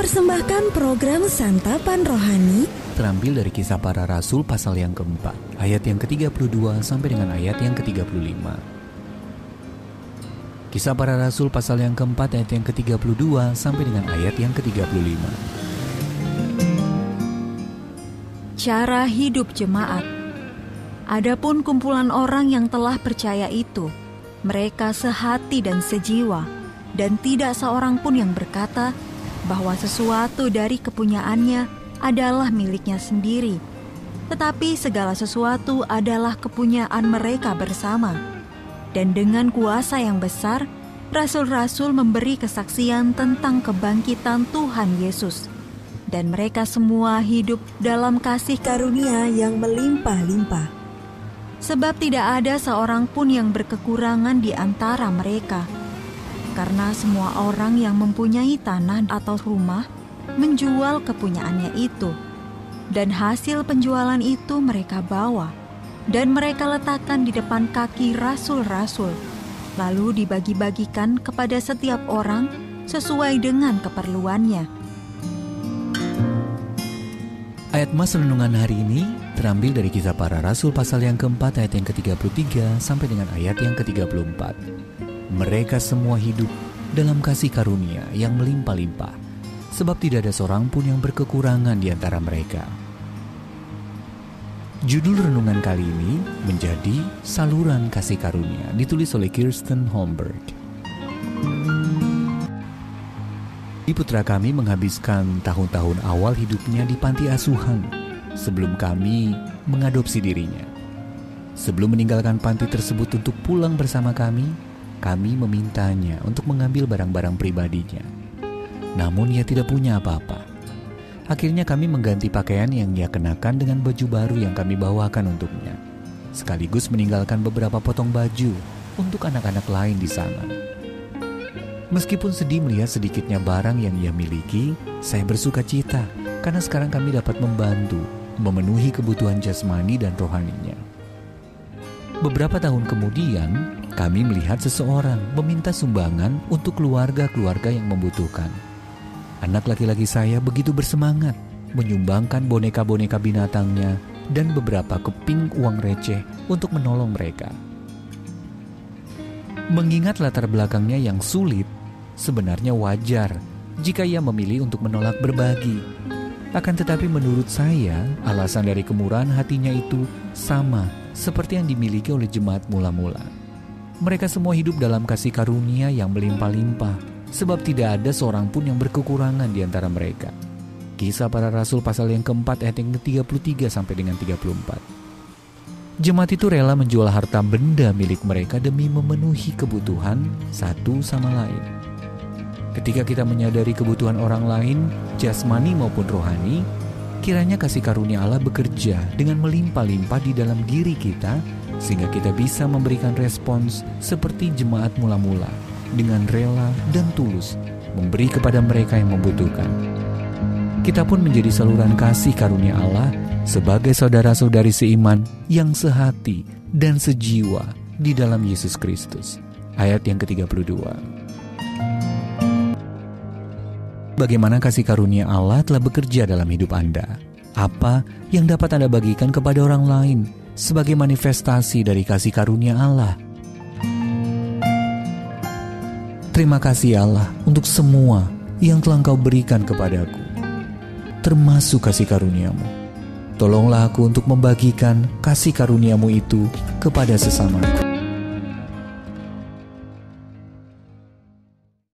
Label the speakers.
Speaker 1: mempersembahkan program Santapan Rohani
Speaker 2: terambil dari Kisah Para Rasul pasal yang keempat, ayat yang ke-32 sampai dengan ayat yang ke-35. Kisah Para Rasul pasal yang keempat, ayat yang ke-32 sampai dengan ayat yang ke-35.
Speaker 3: Cara hidup jemaat. Adapun kumpulan orang yang telah percaya itu, mereka sehati dan sejiwa, dan tidak seorang pun yang berkata bahwa sesuatu dari kepunyaannya adalah miliknya sendiri, tetapi segala sesuatu adalah kepunyaan mereka bersama. Dan dengan kuasa yang besar, rasul-rasul memberi kesaksian tentang kebangkitan Tuhan Yesus. Dan mereka semua hidup dalam kasih karunia yang melimpah-limpah. Sebab tidak ada seorang pun yang berkekurangan di antara mereka. Karena semua orang yang mempunyai tanah atau rumah menjual kepunyaannya itu, dan hasil penjualan itu mereka bawa, dan mereka letakkan di depan kaki rasul-rasul, lalu dibagi-bagikan kepada setiap orang sesuai dengan keperluannya.
Speaker 2: Ayat Mas Renungan hari ini terambil dari Kisah Para Rasul pasal yang keempat, ayat yang ke-33 sampai dengan ayat yang ke-34. Mereka semua hidup dalam kasih karunia yang melimpah-limpah, sebab tidak ada seorang pun yang berkekurangan di antara mereka. Judul renungan kali ini menjadi Saluran Kasih Karunia, ditulis oleh Kirsten Holmberg. Putra kami menghabiskan tahun-tahun awal hidupnya di panti asuhan sebelum kami mengadopsi dirinya. Sebelum meninggalkan panti tersebut untuk pulang bersama kami memintanya untuk mengambil barang-barang pribadinya. Namun ia tidak punya apa-apa. Akhirnya kami mengganti pakaian yang ia kenakan dengan baju baru yang kami bawakan untuknya, sekaligus meninggalkan beberapa potong baju untuk anak-anak lain di sana. Meskipun sedih melihat sedikitnya barang yang ia miliki, saya bersuka cita karena sekarang kami dapat membantu memenuhi kebutuhan jasmani dan rohaninya. Beberapa tahun kemudian, kami melihat seseorang meminta sumbangan untuk keluarga-keluarga yang membutuhkan. Anak laki-laki saya begitu bersemangat menyumbangkan boneka-boneka binatangnya dan beberapa keping uang receh untuk menolong mereka. Mengingat latar belakangnya yang sulit, sebenarnya wajar jika ia memilih untuk menolak berbagi. Akan tetapi menurut saya, alasan dari kemurahan hatinya itu sama seperti yang dimiliki oleh jemaat mula-mula. Mereka semua hidup dalam kasih karunia yang melimpah-limpah, sebab tidak ada seorang pun yang berkekurangan di antara mereka. Kisah Para Rasul pasal yang keempat, ayat yang ke-33 sampai dengan 34. Jemaat itu rela menjual harta benda milik mereka demi memenuhi kebutuhan satu sama lain. Ketika kita menyadari kebutuhan orang lain, jasmani maupun rohani, kiranya kasih karunia Allah bekerja dengan melimpah-limpah di dalam diri kita, sehingga kita bisa memberikan respons seperti jemaat mula-mula, dengan rela dan tulus memberi kepada mereka yang membutuhkan. Kita pun menjadi saluran kasih karunia Allah sebagai saudara-saudari seiman yang sehati dan sejiwa di dalam Yesus Kristus. Ayat yang ke-32. Bagaimana kasih karunia Allah telah bekerja dalam hidup Anda? Apa yang dapat Anda bagikan kepada orang lain sebagai manifestasi dari kasih karunia Allah? Terima kasih Allah untuk semua yang telah Engkau berikan kepadaku, termasuk kasih karuniamu. Tolonglah aku untuk membagikan kasih karuniamu itu kepada sesamaku.